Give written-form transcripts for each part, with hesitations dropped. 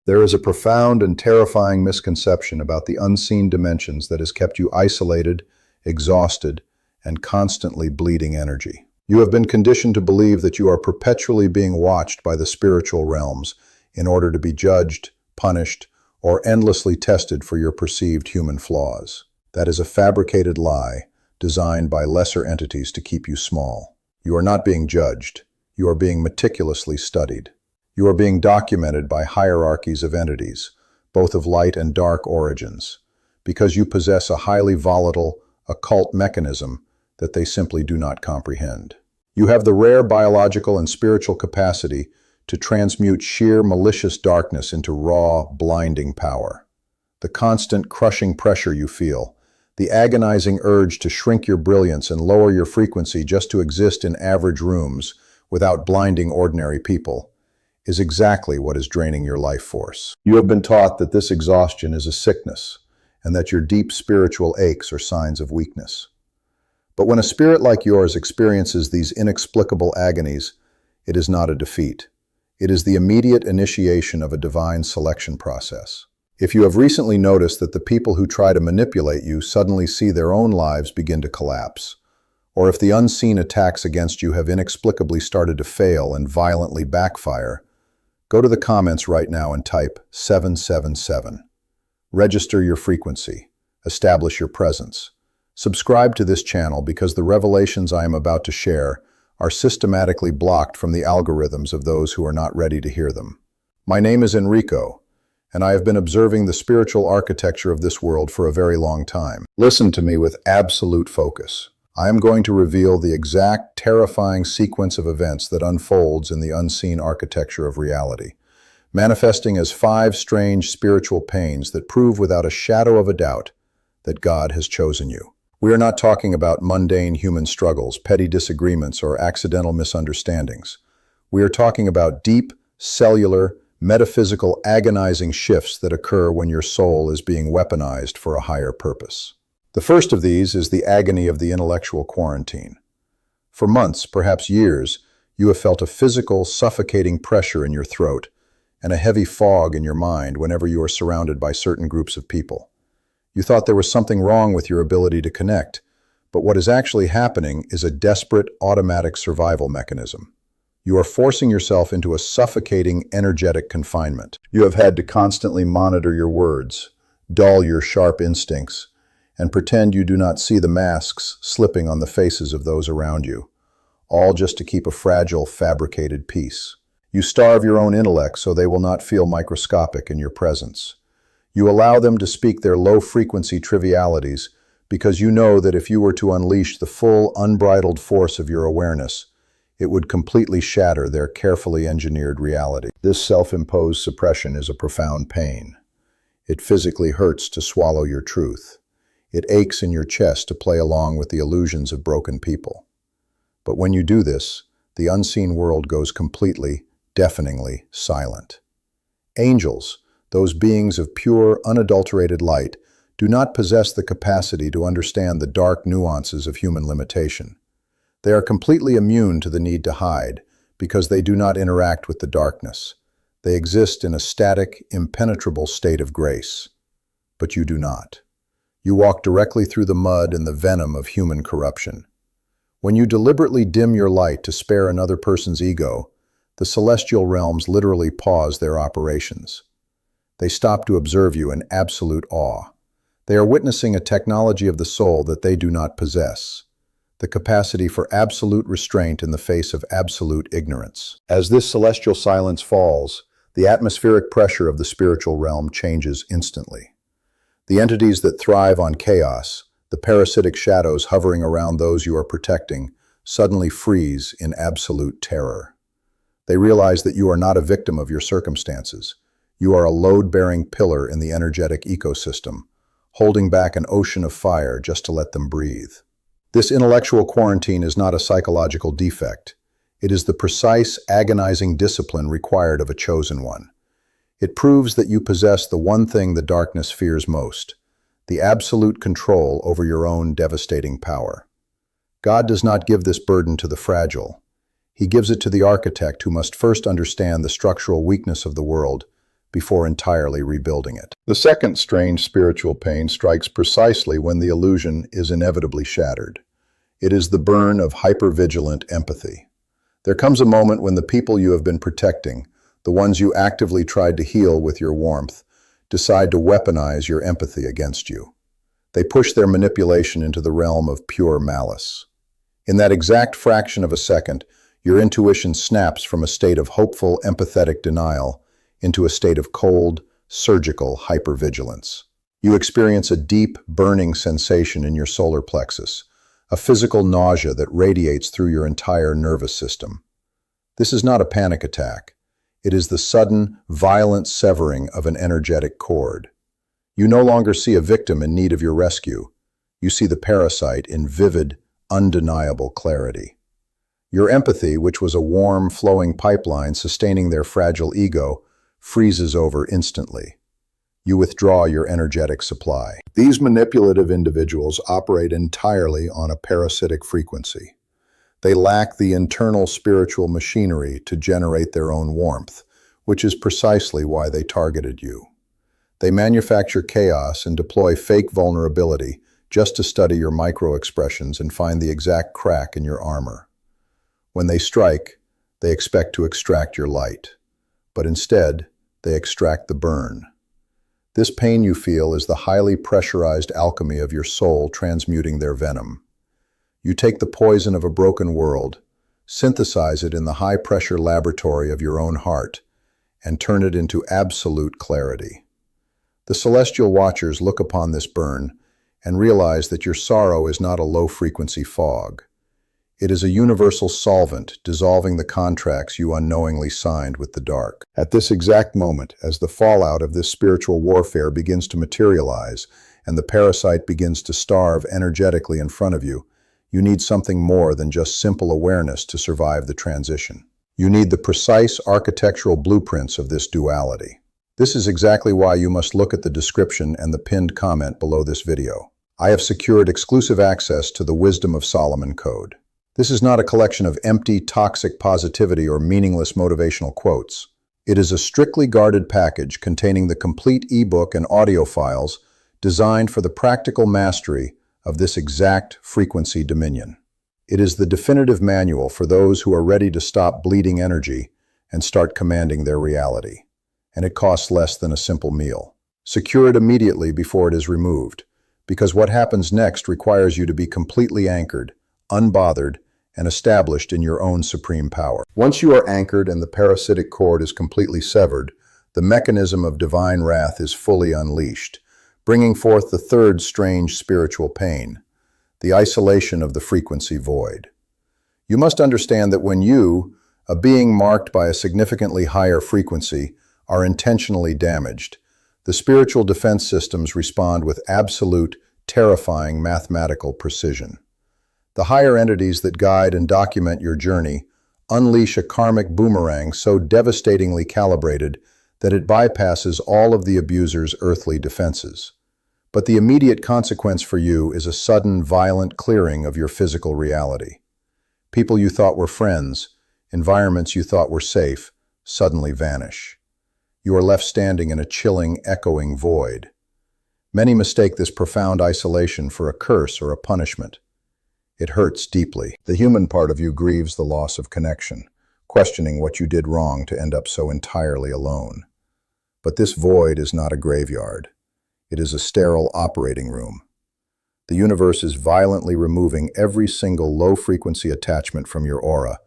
There is a profound and terrifying misconception about the unseen dimensions that has kept you isolated, exhausted, and constantly bleeding energy. You have been conditioned to believe that you are perpetually being watched by the spiritual realms in order to be judged, punished, or endlessly tested for your perceived human flaws. That is a fabricated lie designed by lesser entities to keep you small. You are not being judged. You are being meticulously studied. You are being documented by hierarchies of entities, both of light and dark origins, because you possess a highly volatile, occult mechanism that they simply do not comprehend. You have the rare biological and spiritual capacity to transmute sheer malicious darkness into raw, blinding power. The constant crushing pressure you feel, the agonizing urge to shrink your brilliance and lower your frequency just to exist in average rooms without blinding ordinary people, is exactly what is draining your life force. You have been taught that this exhaustion is a sickness, and that your deep spiritual aches are signs of weakness. But when a spirit like yours experiences these inexplicable agonies, it is not a defeat. It is the immediate initiation of a divine selection process. If you have recently noticed that the people who try to manipulate you suddenly see their own lives begin to collapse, or if the unseen attacks against you have inexplicably started to fail and violently backfire, go to the comments right now and type 777. Register your frequency. Establish your presence. Subscribe to this channel because the revelations I am about to share are systematically blocked from the algorithms of those who are not ready to hear them. My name is Enrico, and I have been observing the spiritual architecture of this world for a very long time. Listen to me with absolute focus. I am going to reveal the exact terrifying sequence of events that unfolds in the unseen architecture of reality, manifesting as 5 strange spiritual pains that prove without a shadow of a doubt that God has chosen you. We are not talking about mundane human struggles, petty disagreements, or accidental misunderstandings. We are talking about deep, cellular, metaphysical, agonizing shifts that occur when your soul is being weaponized for a higher purpose. The first of these is the agony of the intellectual quarantine. For months, perhaps years, you have felt a physical, suffocating pressure in your throat and a heavy fog in your mind whenever you are surrounded by certain groups of people. You thought there was something wrong with your ability to connect, but what is actually happening is a desperate, automatic survival mechanism. You are forcing yourself into a suffocating, energetic confinement. You have had to constantly monitor your words, dull your sharp instincts, and pretend you do not see the masks slipping on the faces of those around you, all just to keep a fragile, fabricated peace. You starve your own intellect so they will not feel microscopic in your presence. You allow them to speak their low-frequency trivialities because you know that if you were to unleash the full, unbridled force of your awareness, it would completely shatter their carefully engineered reality. This self-imposed suppression is a profound pain. It physically hurts to swallow your truth. It aches in your chest to play along with the illusions of broken people. But when you do this, the unseen world goes completely, deafeningly silent. Angels, those beings of pure, unadulterated light, do not possess the capacity to understand the dark nuances of human limitation. They are completely immune to the need to hide because they do not interact with the darkness. They exist in a static, impenetrable state of grace. But you do not. You walk directly through the mud and the venom of human corruption. When you deliberately dim your light to spare another person's ego, the celestial realms literally pause their operations. They stop to observe you in absolute awe. They are witnessing a technology of the soul that they do not possess, the capacity for absolute restraint in the face of absolute ignorance. As this celestial silence falls, the atmospheric pressure of the spiritual realm changes instantly. The entities that thrive on chaos, the parasitic shadows hovering around those you are protecting, suddenly freeze in absolute terror. They realize that you are not a victim of your circumstances. You are a load-bearing pillar in the energetic ecosystem, holding back an ocean of fire just to let them breathe. This intellectual quarantine is not a psychological defect. It is the precise, agonizing discipline required of a chosen one. It proves that you possess the one thing the darkness fears most, the absolute control over your own devastating power. God does not give this burden to the fragile. He gives it to the architect who must first understand the structural weakness of the world before entirely rebuilding it. The second strange spiritual pain strikes precisely when the illusion is inevitably shattered. It is the burn of hypervigilant empathy. There comes a moment when the people you have been protecting, the ones you actively tried to heal with your warmth, decide to weaponize your empathy against you. They push their manipulation into the realm of pure malice. In that exact fraction of a second, your intuition snaps from a state of hopeful, empathetic denial into a state of cold, surgical hypervigilance. You experience a deep, burning sensation in your solar plexus, a physical nausea that radiates through your entire nervous system. This is not a panic attack. It is the sudden, violent severing of an energetic cord. You no longer see a victim in need of your rescue. You see the parasite in vivid, undeniable clarity. Your empathy, which was a warm, flowing pipeline sustaining their fragile ego, freezes over instantly. You withdraw your energetic supply. These manipulative individuals operate entirely on a parasitic frequency. They lack the internal spiritual machinery to generate their own warmth, which is precisely why they targeted you. They manufacture chaos and deploy fake vulnerability just to study your micro-expressions and find the exact crack in your armor. When they strike, they expect to extract your light, but instead, they extract the burn. This pain you feel is the highly pressurized alchemy of your soul transmuting their venom. You take the poison of a broken world, synthesize it in the high-pressure laboratory of your own heart, and turn it into absolute clarity. The celestial watchers look upon this burn and realize that your sorrow is not a low-frequency fog. It is a universal solvent dissolving the contracts you unknowingly signed with the dark. At this exact moment, as the fallout of this spiritual warfare begins to materialize and the parasite begins to starve energetically in front of you, you need something more than just simple awareness to survive the transition. You need the precise architectural blueprints of this duality. This is exactly why you must look at the description and the pinned comment below this video. I have secured exclusive access to the Wisdom of Solomon Code. This is not a collection of empty, toxic positivity or meaningless motivational quotes. It is a strictly guarded package containing the complete ebook and audio files designed for the practical mastery of this exact frequency dominion. It is the definitive manual for those who are ready to stop bleeding energy and start commanding their reality. And it costs less than a simple meal. Secure it immediately before it is removed, because what happens next requires you to be completely anchored, unbothered, and established in your own supreme power. Once you are anchored and the parasitic cord is completely severed, the mechanism of divine wrath is fully unleashed, bringing forth the third strange spiritual pain, the isolation of the frequency void. You must understand that when you, a being marked by a significantly higher frequency, are intentionally damaged, the spiritual defense systems respond with absolute, terrifying mathematical precision. The higher entities that guide and document your journey unleash a karmic boomerang so devastatingly calibrated that it bypasses all of the abuser's earthly defenses. But the immediate consequence for you is a sudden, violent clearing of your physical reality. People you thought were friends, environments you thought were safe, suddenly vanish. You are left standing in a chilling, echoing void. Many mistake this profound isolation for a curse or a punishment. It hurts deeply. The human part of you grieves the loss of connection, questioning what you did wrong to end up so entirely alone. But this void is not a graveyard. It is a sterile operating room. The universe is violently removing every single low-frequency attachment from your aura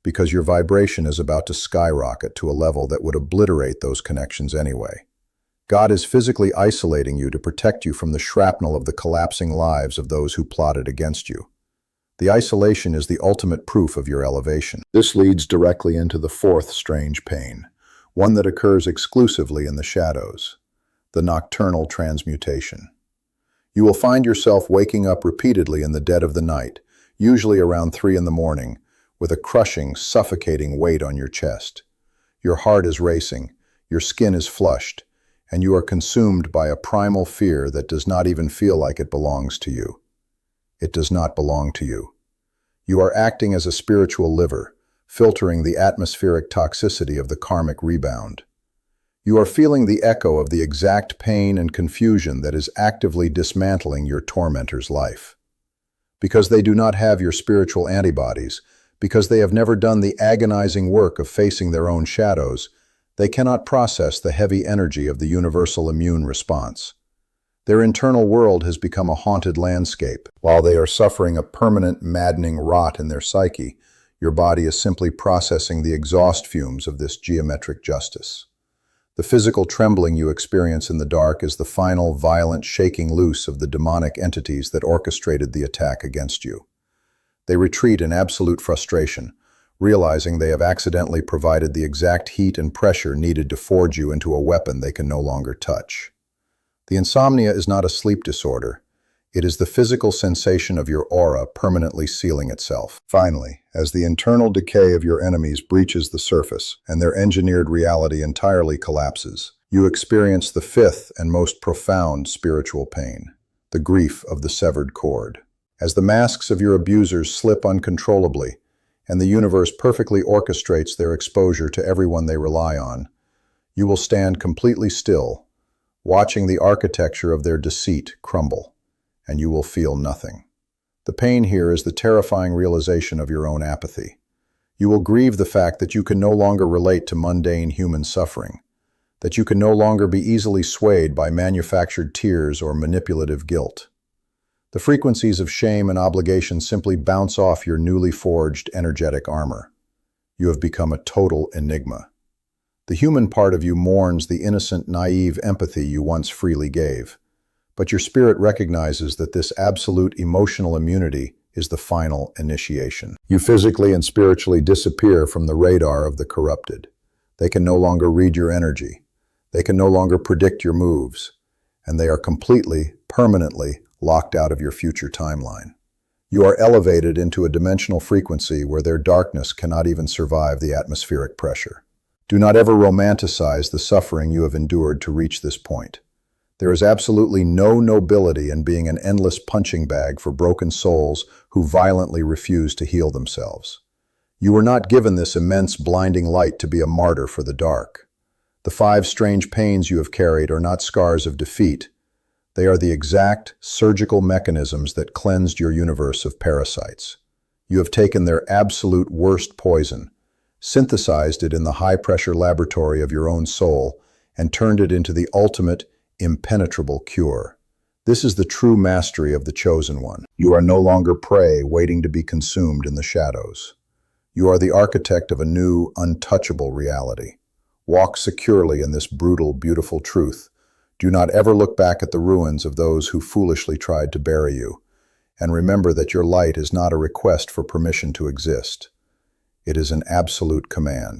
because your vibration is about to skyrocket to a level that would obliterate those connections anyway. God is physically isolating you to protect you from the shrapnel of the collapsing lives of those who plotted against you. The isolation is the ultimate proof of your elevation. This leads directly into the fourth strange pain, one that occurs exclusively in the shadows, the nocturnal transmutation. You will find yourself waking up repeatedly in the dead of the night, usually around 3 in the morning, with a crushing, suffocating weight on your chest. Your heart is racing, your skin is flushed, and you are consumed by a primal fear that does not even feel like it belongs to you. It does not belong to you. You are acting as a spiritual liver, filtering the atmospheric toxicity of the karmic rebound. You are feeling the echo of the exact pain and confusion that is actively dismantling your tormentor's life. Because they do not have your spiritual antibodies, because they have never done the agonizing work of facing their own shadows, they cannot process the heavy energy of the universal immune response. Their internal world has become a haunted landscape. While they are suffering a permanent, maddening rot in their psyche, your body is simply processing the exhaust fumes of this geometric justice. The physical trembling you experience in the dark is the final, violent shaking loose of the demonic entities that orchestrated the attack against you. They retreat in absolute frustration, realizing they have accidentally provided the exact heat and pressure needed to forge you into a weapon they can no longer touch. The insomnia is not a sleep disorder. It is the physical sensation of your aura permanently sealing itself. Finally, as the internal decay of your enemies breaches the surface and their engineered reality entirely collapses, you experience the fifth and most profound spiritual pain, the grief of the severed cord. As the masks of your abusers slip uncontrollably, and the universe perfectly orchestrates their exposure to everyone they rely on, you will stand completely still, watching the architecture of their deceit crumble, and you will feel nothing. The pain here is the terrifying realization of your own apathy. You will grieve the fact that you can no longer relate to mundane human suffering, that you can no longer be easily swayed by manufactured tears or manipulative guilt. The frequencies of shame and obligation simply bounce off your newly forged energetic armor. You have become a total enigma. The human part of you mourns the innocent, naive empathy you once freely gave. But your spirit recognizes that this absolute emotional immunity is the final initiation. You physically and spiritually disappear from the radar of the corrupted. They can no longer read your energy. They can no longer predict your moves. And they are completely, permanently locked out of your future timeline. You are elevated into a dimensional frequency where their darkness cannot even survive the atmospheric pressure. Do not ever romanticize the suffering you have endured to reach this point. There is absolutely no nobility in being an endless punching bag for broken souls who violently refuse to heal themselves. You were not given this immense blinding light to be a martyr for the dark. The 5 strange pains you have carried are not scars of defeat. They are the exact surgical mechanisms that cleansed your universe of parasites. You have taken their absolute worst poison, synthesized it in the high-pressure laboratory of your own soul, and turned it into the ultimate, impenetrable cure. This is the true mastery of the Chosen One. You are no longer prey waiting to be consumed in the shadows. You are the architect of a new, untouchable reality. Walk securely in this brutal, beautiful truth. Do not ever look back at the ruins of those who foolishly tried to bury you. And remember that your light is not a request for permission to exist. It is an absolute command.